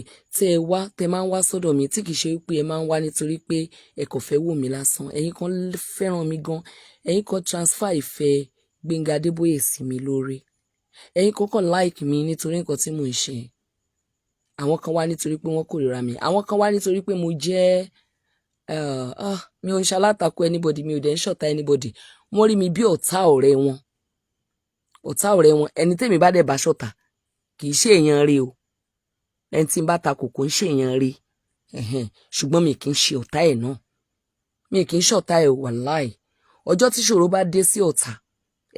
tẹ́ máa ń wá sọ́dọ̀ mi tí kìí ṣe wípé ẹ máa ń wá nítorí pé ẹ kò fẹ́ wò mí lásán. Ẹ̀yin kan fẹ́ràn mi gan. Ẹ̀yin kan transfer ìfẹ́ Gbénga Adébóyè sí mi lórí. Ẹ̀yin kan kàn like mi nítorí nǹkan tí mò ń ṣe. Àwọn kan wá nítorí pé wọ́n kórìíra mi. Àwọn kan wá nítorí pé mo jẹ́ mi ò ń ṣalátakò anybody, mi ò dẹ̀ ń ṣọ̀tá anybody. Wọ́n rí mi bí ọ̀tá ọ̀rẹ́ wọn. Ẹni tẹ́mi bá dẹ̀ bá ṣọ̀tá kì í ṣe èèyàn rí o ẹni tí ń bá takò kò ń ṣe èèyàn rí ṣùgbọ́n mi kì í ṣe ọ̀tá ẹ̀ náà mi kì í ṣọ̀tá ẹ̀ wàláì ọjọ́ tí ṣòro bá dé sí ọ̀tá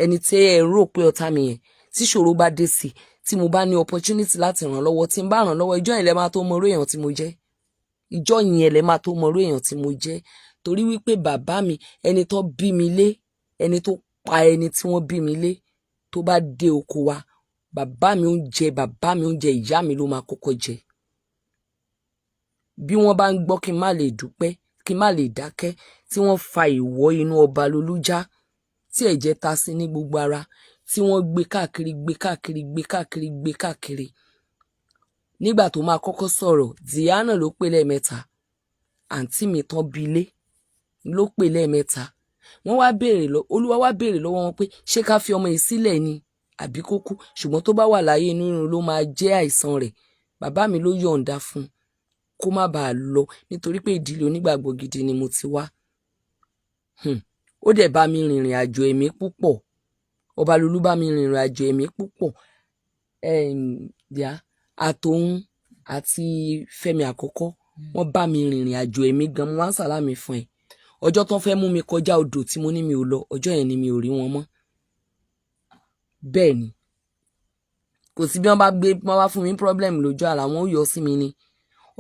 ẹni tí ẹ rò pé ọ̀tá mi yẹn tí ṣòro bá dé sí tí mo bá ní opportunity láti ràn lọ́wọ́ tí ń bá ràn lọ́wọ́ ìjọ́ yẹn lẹ máa tó mọ irú èèyàn tí mo jẹ́ ìjọ́ yẹn lẹ máa tó mọ irú èèyàn tí mo jẹ́ torí wípé bàbá mi ẹni tó bí mi lé ẹni tó pa ẹni tí wọ́n bí mi lé tó bá dé oko wa bàbá mi oúnjẹ ìyá mi ló máa kọ́kọ́ jẹ bí wọ́n bá ń gbọ́ kí n má lè dúpẹ́ kí n má lè dákẹ́ tí wọ́n fa ìwọ inú ọba lolújá tí ẹ̀jẹ̀ ta sí ní gbogbo ara tí wọ́n gbé káàkiri nígbà tó máa kọ́kọ́ sọ̀rọ̀ Diana ló pè lẹ́ẹ̀mẹ́ta àǹtí mi tán bilé ló pè lẹ́ẹ̀mẹ́ta wọ́n wá Olúwa wá béèrè lọ́wọ́ wọn pé ṣé ká fi ọmọ yìí sílẹ̀ ni àbí kó kú ṣùgbọ́n tó bá wà láyé inú irun ló máa jẹ́ àìsàn rẹ̀ bàbá mi ló yọ̀ǹda fún kó má bàa lọ nítorí pé ìdílé onígbàgbọ́ gidi ni mo ti wá ó dẹ̀ bá mi rìnrìn àjò ẹ̀mí púpọ̀ Ọbalolú bá mi rìnrìn àjò ẹ̀mí púpọ̀ àtòun àti Fẹ́mi àkọ́kọ́ wọ́n bá mi rìnrìn àjò ẹ̀mí gan mo wá ń sàlámì fún ẹ ọjọ́ tán fẹ́ mú mi kọjá odò tí mo ní mi ò lọ ọjọ́ yẹn ni mi ò rí wọn mọ́ bẹ́ẹ̀ ni kò sí bí wọ́n bá fún mi problem lójú àlá wọn ó yọ sí mi ni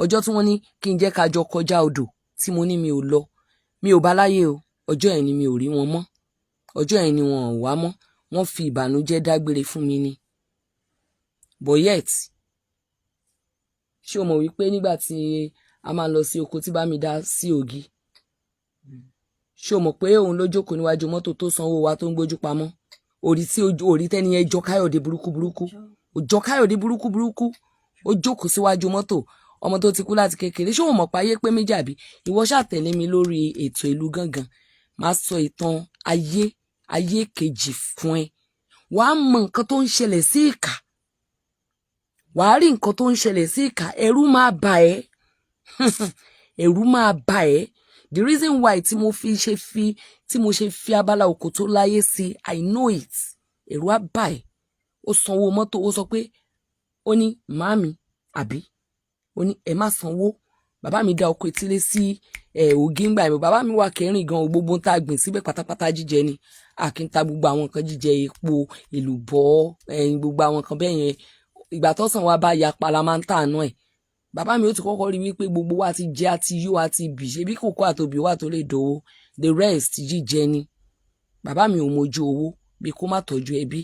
ọjọ́ tí wọ́n ní kí n jẹ́ ká jọ kọjá odò tí mo ní mi ò lọ mi ò bá láyé o ọjọ́ yẹn ni mi ò rí wọn mọ́ ọjọ́ yẹn ni wọn ò wá mọ́ wọ́n fi ìbànújẹ́ dágbére fún mi ni but yet ṣé o mọ̀ wípé nígbà tí a máa lọ sí oko tí bá mi dá sí ògì ṣé o mọ̀ pé òun ló jókòó níwájú mọ́tò tó sanwó wa tó ń gbójú pamọ́ orí tẹ́ni yẹn jọ Káyọ̀dé burúkú ó jókòó síwájú mọ́tò ọmọ tó ti kú láti kékeré ṣé o mọ̀ páyé pé méjì àbí ìwọ ṣàtẹ̀lé mi lórí ètò ìlú gángan máa sọ ìtàn ayé kejì fún ẹ wàá mọ nǹkan tó ń ṣẹlẹ̀ sí ìkà wàá rí nǹkan tó ń ṣẹlẹ̀ sí ìkà ẹ̀rù máa bà ẹ́ ẹ̀rù máa bà ẹ́ the reason why tí mo ṣe fi abala òkò tó láyé sí I know it ẹ̀rù á bà ẹ́ ó sanwó mọ́tò ó sọ pé ó ní màámi àbí ó ní ẹ má sanwó bàbá mi dá oko etílé sí ògì ńgbà mi bàbá mi wà kẹrin gan gbogbo ń tá a gbìn síbẹ̀ pátápátá jíjẹ ni àkínta gbogbo àwọn nǹkan jíjẹ epo èlùbọ́ gbogbo àwọn nǹkan bẹ́ẹ̀ yẹn ìgbà tọ́sàn wa bá ya palamanta àná ẹ̀ bàbá mi ó ti kọ́kọ́ rí wípé gbogbo wa ti jẹ àti yó àti bì ṣe bí kòkó àtòbí wà tó lè dòwó the rest jíjẹ ni bàbá mi ò mojú owó bí kó má tọ́jú ẹbí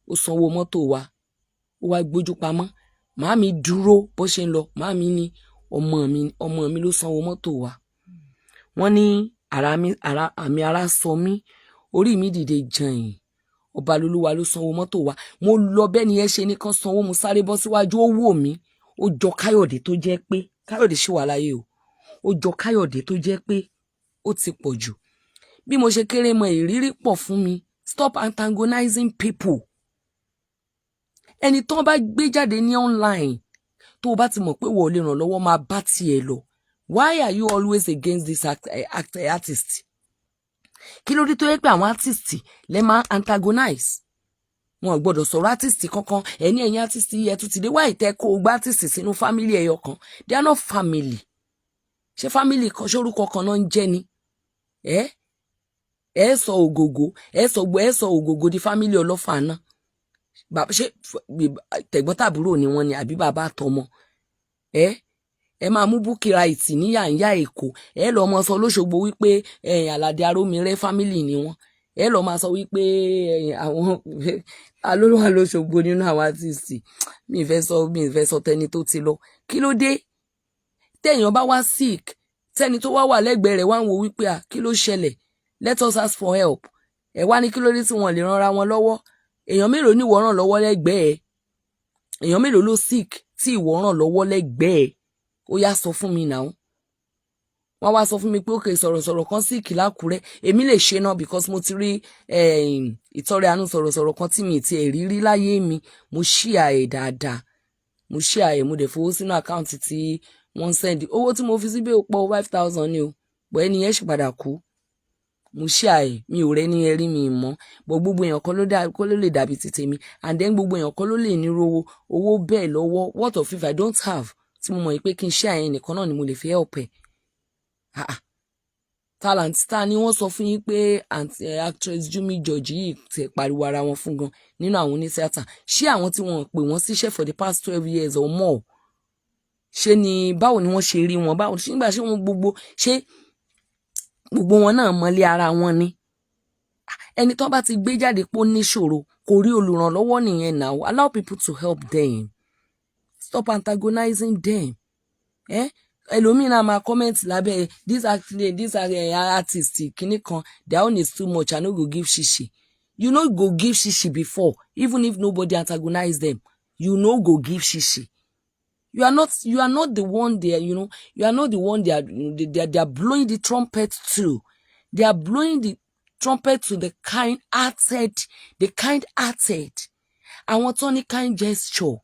ó sanwó mọ́tò wa ó wá gbójú pamọ́ màámi dúró bó ṣe ń lọ màámi ní ọmọ mi ló sanwó mọ́tò wa. Wọ́n ní àmì ara sọ mí, orí mi dìde jàìn, ọba lolúwa ló sanwó mọ́tò wa. Mo lọ bẹ́ẹ̀ ni ẹ ṣe ní kan sanwó, mo sáré bọ́ síwájú, ó wò mí, ó jọ Káyọ̀dé tó jẹ́ pé Káyọ̀dé ṣì wà láyé o, ó jọ Káyọ̀dé tó jẹ́ pé ó ti pọ̀ jù. Bí mo ṣe kéré mọ ìrírí pọ̀ fún mi. Stop antagonizing people. Ẹni tó bá gbé jáde ní online tó bá ti mọ̀ pé wọ́n lè ràn lọ́wọ́ máa bá tiẹ̀ lọ. Why are you always against this artist? Kí ló dé tó yẹ pé àwọn artist lè máa antagonize? Wọn ò gbọ́dọ̀ sọ̀rọ̀ artist kankan. Ẹ̀yin artist yẹ tún ti dé wá ìtẹ́ kó gba artist sínú family ẹyọ kan. They are not family. Ṣé family kan ṣórúkọ kan náà ń jẹ́ ni? Ẹ sọ ògògò di family ọlọ́fà náà. Ṣé tẹ̀gbọ́ntàbúrò ni wọ́n ni àbí bàbá àtọmọ? Ẹ máa mú Bukky Right ní yàǹyà Èkó. Ẹ lọ máa sọ lóṣogbo wípé Àlàdé Arómiré family ni wọ́n. Ẹ lọ máa sọ wípé àwọn alólùwà lóṣogbo nínú àwọn artist. Mi fẹ́ sọ tẹni tó ti lọ. Kí ló dé? Téèyàn bá wá sick, tẹni tó wà lẹ́gbẹ̀ẹ́ rẹ̀ wá ń wo wípé kí ló ṣẹlẹ̀? Let us ask for help. Ẹ wá ní kí ló dé tí wọ́n lè ranra wọn lọ́wọ́? Èèyàn mélòó ni ìwọ ràn lọ́wọ́ lẹ́gbẹ̀ẹ́? Èèyàn mélòó ló sick tí ìwọ ràn lọ́wọ́ lẹ́gbẹ̀ẹ́? Ó yá sọ fún mi now. Wọ́n wá sọ fún mi pé okay, sọ̀rọ̀sọ̀rọ̀ kan sick l'Ákúrẹ́. Èmi lè ṣe náà because mo ti rí ìtọrẹ àánú sọ̀rọ̀sọ̀rọ̀ kan tí mi ti ẹ̀ rí láyé mi. Mo share ẹ̀ dáadáa. Mo share ẹ̀, mo dẹ̀ fowó sínú àkáǹtì tí wọ́n send. Owó tí mo fi síbẹ̀ ó pọ̀ 5,000 ni o. Bọ̀ ẹni yẹn ṣì padà kú. Mo share ẹ̀, mi ò rẹ́ ní ẹrí mi mọ́. Bọ̀ gbogbo èèyàn kan ló lè dàbí ti tèmi. And then gbogbo èèyàn kan ló lè ní owó bẹ́ẹ̀ lọ́wọ́. What of if I don't have? Tí mo mọ̀ pé kí n share ẹ̀ nìkan náà ni mo lè fi help ẹ̀. Talent star ni wọ́n sọ fún yín pé actress Jumi George yìí ti pariwo ara wọn fún gan nínú àwọn onítíátà. Ṣé àwọn tí wọ́n pè wọ́n síṣẹ́ for the past 12 years or more? Ṣé ni báwo ni wọ́n ṣe rí wọn? Báwo nígbà ṣé wọn gbogbo wọn náà mọ́lé ara wọn ni? Ẹni tó bá ti gbé jáde pé ó níṣòro kò rí olùrànlọ́wọ́ nìyẹn now. Allow people to help them. Stop antagonizing them. Ẹlòmíràn máa comment lábẹ́ this artist kìíní kan, their own is too much, I no go give shishi. You no go give shishi before, even if nobody antagonize them. You no go give shishi. You are not the one there, you are not the one they are blowing the trumpet to. They are blowing the trumpet to the kind-hearted. Àwọn tó ní kind gesture.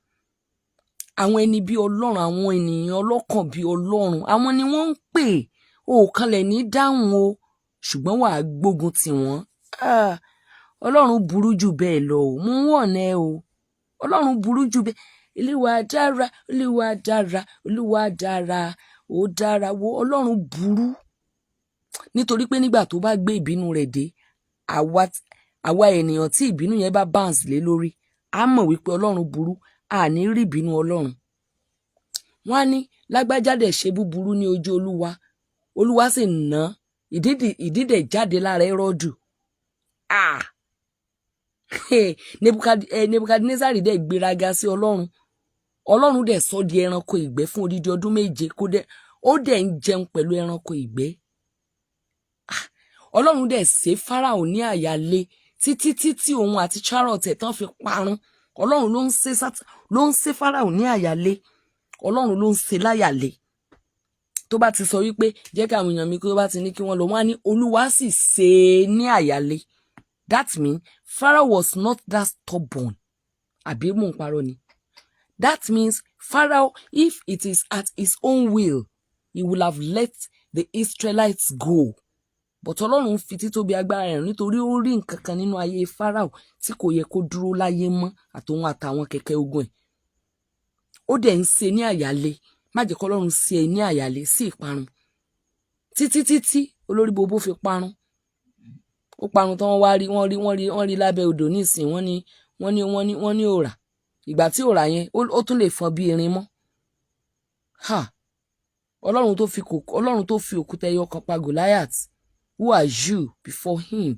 Àwọn ẹni bí Ọlọ́run, àwọn ènìyàn ọlọ́kàn bí Ọlọ́run, àwọn ni wọ́n ń pè. O kanlẹ̀ ní dáhùn o, ṣùgbọ́n wà á gbógun tì wọ́n. Ọlọ́run burú jù bẹ́ẹ̀ lọ o, mú wọ̀n ẹ o. Ọlọ́run burú jù bẹ́ẹ̀. Olúwa dára, Olúwa dára, Olúwa dára, ó dára wo. Ọlọ́run burú. Nítorí pé nígbà tó bá gbé ìbínú rẹ̀ dé, àwa ènìyàn tí ìbínú yẹn bá bounce lé lórí, a mọ̀ wípé Ọlọ́run burú. A ní rí ìbínú Ọlọ́run. Wọ́n á ní lágbájá dẹ̀ ṣe búburú ní ojú Olúwa. Olúwa sì ná ìdídẹ̀ jáde lára Hẹ́rọ́dù. Nebukadnezari dẹ̀ gbéraga sí Ọlọ́run. Ọlọ́run dẹ̀ sọ di ẹranko ìgbẹ́ fún odidi ọdún 7. Ó dẹ̀ ń jẹun pẹ̀lú ẹranko ìgbẹ́. Ọlọ́run dẹ̀ ṣe Fáráò ní àyàlé títí òun àti chariot ẹ̀ tán fi parun. Ọlọ́run ló ń ṣe Fáráò ní àyàlé. Ọlọ́run ló ń ṣe láyàlé. Tó bá ti sọ wípé jẹ́ kí àwọn èèyàn mi kí ó bá ti ní kí wọ́n lọ, wọ́n á ní Olúwa sì ṣe ní àyàlé. That means Pharaoh was not that stubborn. Àbí mò ń parọ́ ni. That means Pharaoh, if it is at his own will, he will have let the Israelites go. But Ọlọ́run fi títóbi agbára rẹ̀ nítorí ó rí nǹkan kan nínú ayé Pharaoh tí kò yẹ kó dúró láyé mọ́ àtòun àtàwọn kẹ̀kẹ́ ogun ẹ̀. Ó dẹ̀ ń ṣe ní àyàlé. Má jẹ́ kó Ọlọ́run ṣe ẹ ní àyàlé sí ìparun. Títí olórí bobo fi parun. Ó parun tán wọ́n rí lábẹ́ odò nísìn wọ́n ní òrà. Ìgbà tí òrà yẹn ó tún lè fọn bí erin mọ́. Ọlọ́run tó fi òkúta ẹyọ kan pa Goliath. Who are you before him?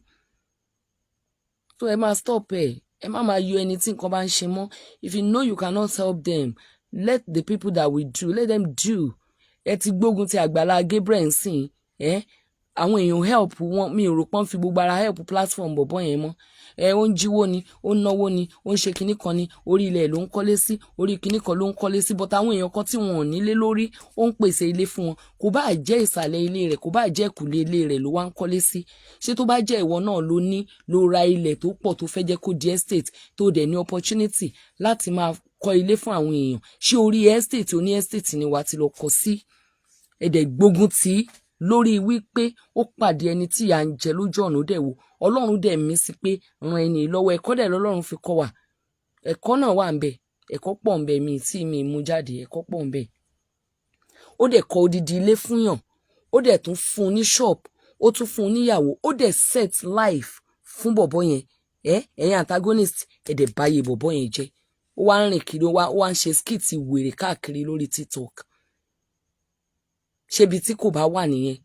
So ẹ máa stop ẹ. Ẹ má yọ ẹni tí nǹkan bá ń ṣe mọ́. If you know you cannot help them, let the people that will do, let them do. ẹ ti gbógun ti Àgbàlá Gabriel ń sìn àwọn èèyàn help wọn, mi ò rò pọ́n fi gbogbo ara help platform bọ̀bọ́ yẹn mọ́. Ó ń jíwó ni, ó ń náwó ni, ó ń ṣe kinní kan ni, orí ilẹ̀ ló ń kọ́lé sí, orí kinní kan ló ń kọ́lé sí, but àwọn èèyàn kan tí wọn ò nílé lórí ó ń pèsè ilé fún wọn. Kò bá jẹ́ ìsàlẹ̀ ilé rẹ̀, kò bá jẹ́ ìkùlé ilé rẹ̀ ló wá ń kọ́lé sí. Ṣé tó bá jẹ́ ìwọ náà ló ra ilẹ̀ tó pọ̀ tó fẹ́ jẹ́ kó di estate tó dẹ̀ ní opportunity láti máa kọ́ ilé fún àwọn èèyàn, ṣé orí estate oní estate ni wàá ti lọ kọ́ sí? Ẹ̀dẹ̀ gbógun tì í lórí wípé ó pàdé ẹni tí ìyà ń jẹ lójú ọ̀nà dẹ̀ wò, Ọlọ́run dẹ̀ mí sí pé ran ẹni lọ́wọ́. Ẹ̀kọ́ dẹ̀ lọ́lọ́run fi kọ́ wa, ẹ̀kọ́ náà wà ń bẹ̀, ẹ̀kọ́ pọ̀ ń bẹ̀, mi mú jáde, ẹ̀kọ́ pọ̀ ń bẹ̀. Ó dẹ̀ kọ́ odidi ilé fún yàn, ó dẹ̀ tún fún un ní shop, ó tún fún un níyàwó, ó dẹ̀ set life fún bọ̀bọ́ yẹn. Ẹ̀yin antagonist ẹ̀dẹ̀ báyé bọ̀bọ́ yẹn jẹ́. Ó wá ń rìn kiri, ó wá ń ṣe skit wèrè káàkiri lórí TikTok. Ṣébi tí kò bá wà nìyẹn,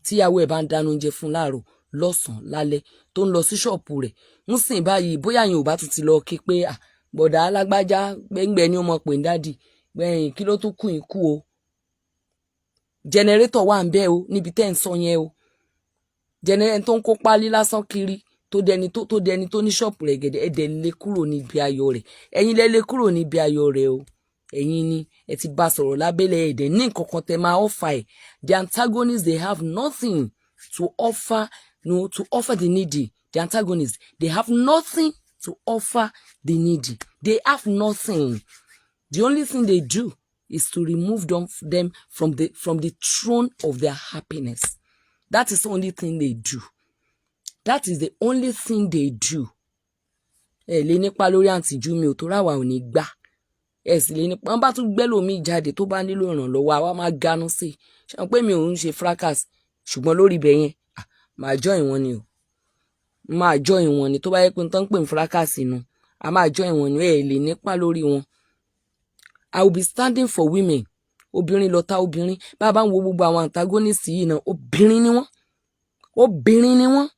tíyàwó ẹ̀ bá ń dáná oúnjẹ fún láàárọ̀ lọ́sàn-án lálẹ́ tó ń lọ sí ṣọ́ọ̀pù rẹ̀ ń sìn báyìí, bóyá yẹn ò bá tún ti lọ kí pé bọ̀dá alágbájá gbẹ́ngbẹ́ ni ó mọ̀ pé ń dádì gbẹ̀yìn kí ló tún kù ikú o. Jẹnẹrétọ̀ wà ń bẹ́ o níbi tẹ́ ń sọ yẹn o. Jẹnẹrétọ̀ tó ń kó pálí lásán kiri tó dẹni tó ní ṣọ́ọ̀pù rẹ̀ gẹ̀dẹ̀ ẹ̀dẹ̀ lé kúrò níbi ayọ̀ rẹ̀. Ẹ̀yin lẹ lé kúrò níbi ayọ̀ rẹ̀ o. Ẹ̀yin ni ẹ ti bá sọ̀rọ̀ lábẹ́lẹ̀ ẹ̀dẹ̀ ní nǹkan kan tẹ́ máa offer ẹ̀. The antagonists, they have nothing to offer, to offer the needy. The antagonists, they have nothing to offer the needy. They have nothing. The only thing they do is to remove them from the throne of their happiness. That is the only thing they do. That is the only thing they do. Ẹ lè nípa lórí àǹtí Júmi ò tó ráwà ò ní gbà. Ẹ sì lè nípa, wọ́n bá tún gbẹ́ lómi jáde tó bá nílò ìrànlọ́wọ́ àwa máa ganu sí i. Ṣé pé mi ò ń ṣe fracas ṣùgbọ́n lórí ibẹ̀ yẹn máa join wọn ni o. Máa join wọn ni tó bá yẹ pé tán ń pè ní fracas inú a máa join wọn ni. Ẹ lè nípa lórí wọn. I will be standing for women. Obìnrin lọ̀tá obìnrin. Bá a bá ń wo gbogbo àwọn antagonist yìí náà obìnrin ni wọ́n. Obìnrin ni wọ́n.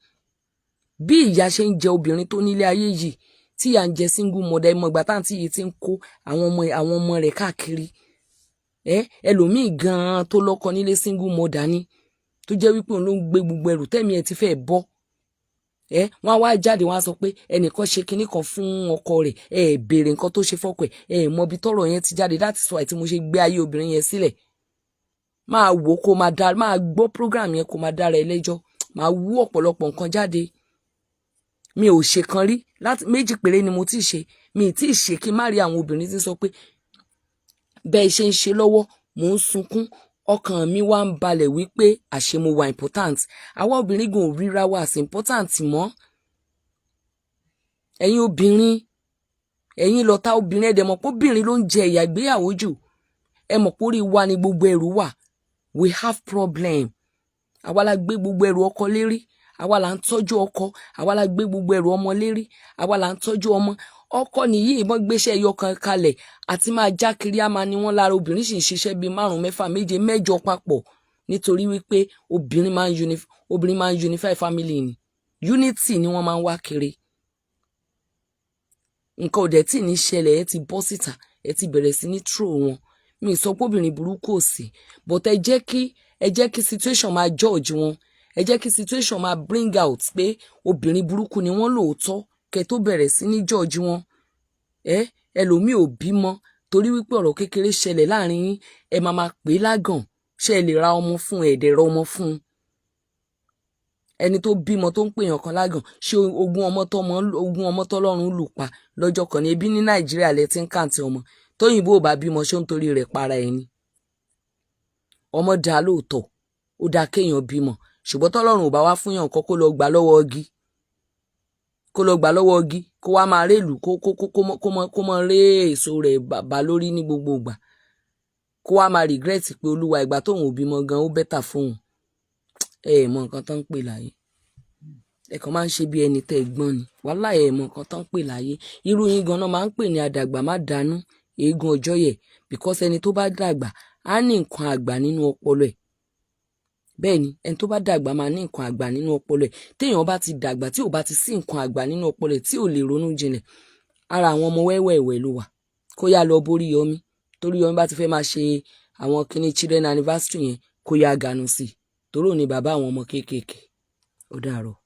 Bí ìyà ṣe ń jẹ obìnrin tó nílé ayé yìí tí ìyà ń jẹ single mother ẹ mọ̀ ìgbà táǹtí yìí ti ń kó àwọn ọmọ rẹ̀ káàkiri. Ẹlòmíì gan-an tó lọ́kọ nílé single mother ni tó jẹ́ wípé òun ló ń gbé gbogbo ẹrù tẹ́mi ẹ ti fẹ́ bọ́. Wọ́n á wá jáde wọ́n á sọ pé ẹnìkan ṣe kinní kan fún ọkọ rẹ̀ béèrè nǹkan tó ṣe fọ́kọ ẹ̀ mọ ibi tọ́rọ̀ yẹn ti jáde. That is why tí mo ṣe gbé ayé obìnrin yẹn sílẹ̀. Máa wò kó máa gbọ́ program yẹn kó máa dára ẹ lẹ́jọ́. Máa wú ọ̀pọ̀lọpọ̀ nǹkan jáde. Mi ò ṣe kan rí, méjì péré ni mo ti ṣe. Mi ì tí ì ṣe kí n má rí àwọn obìnrin tí ń sọ pé bẹ́ẹ̀ ṣe ń ṣe lọ́wọ́ mò ń sunkún ọkàn mi wá ń balẹ̀ wípé àṣé mo wà important. Àwa obìnrin gan ò ríra wa as important mọ́. Ẹ̀yin obìnrin, ẹ̀yin lọ̀tá obìnrin ẹ̀dẹ̀ mọ̀ pé obìnrin ló ń jẹ ìyà ìgbéyàwó jù. Ẹ mọ̀ pé orí wa ni gbogbo ẹrù wà. We have problem. Àwa la gbé gbogbo ẹrù ọkọ lérí. Àwa la ń tọ́jú ọkọ. Àwa la gbé gbogbo ẹrù ọmọ lérí. Àwa la ń tọ́jú ọmọ. Ọkọ nìyí ìbọn gbéṣẹ́ ẹyọ kan kalẹ̀ àti máa já kiri á máa ní wọ́n lára. Obìnrin sì ń ṣiṣẹ́ bíi 5, 6, 7, 8 papọ̀ nítorí wípé obìnrin máa ń unify family ni. Unity ni wọ́n máa ń wá kiri. Nǹkan ò dẹ̀ tí ní ṣẹlẹ̀ ẹ ti bọ́ síta ẹ ti bẹ̀rẹ̀ sí ní throw wọn. Mi ì sọ pé obìnrin burúkú ò sí but ẹ jẹ́ kí situation máa judge wọn. Ẹ jẹ́ kí situation máa bring out pé obìnrin burúkú ni wọ́n lóòótọ́ kẹ́ tó bẹ̀rẹ̀ sí ní judge wọn. Ẹlòmíì ò bímọ torí wípé ọ̀rọ̀ kékeré ṣẹlẹ̀ láàrin yín ẹ máa pè é lágàn. Ṣé ẹ lè ra ọmọ fún ẹ̀dẹ̀ ra ọmọ fún un? Ẹni tó bímọ tó ń pèèyàn kan lágàn ṣé ogún ọmọ tọ́lọ́run lù pa lọ́jọ́ kan ní ebi ní Nàìjíríà lẹ ti ń kàǹtì ọmọ tóyìnbó ò bá bímọ ṣé ń torí rẹ̀ para ẹni. Ọmọ dá lóòótọ́ ó dá kéèyàn bímọ ṣùgbọ́n tọ́lọ́run ò bá wá fún yàn kan kó lọ gbà lọ́wọ́ igi kó wá máa rélù kó mọ ré èso rẹ̀ bá lórí ní gbogbo ìgbà kó wá máa regret pé olúwa ìgbà tóun ò bímọ gan ó bẹ́tà fóun. Mọ nǹkan tó ń pè láyé. Ẹ kàn máa ń ṣe bí ẹni tẹ́ gbọ́n ni. Wàhálà mọ nǹkan tó ń pè láyé. Irú yín gan-an máa ń pè ní àdàgbà má dànù eégún ọjọ́ yẹ̀ because ẹni tó bá dàgbà á ní nǹkan àgbà nínú ọpọlọ ẹ̀. Bẹ́ẹ̀ ni ẹni tó bá dàgbà máa ní nǹkan àgbà nínú ọpọlọ ẹ̀. Téèyàn bá ti dàgbà tí ò bá ti sí nǹkan àgbà nínú ọpọlọ ẹ̀ tí ò lè ronú jinlẹ̀ ara àwọn ọmọ wẹ́wẹ́ẹ̀wẹ̀ ló wà. Kó yá lọ borí yọmí torí yọmí bá ti fẹ́ máa ṣe àwọn kíní children anniversary yẹn kó yá ganu sí i torí òun ni bàbá àwọn ọmọ kéékèèké. Ó dàárọ̀.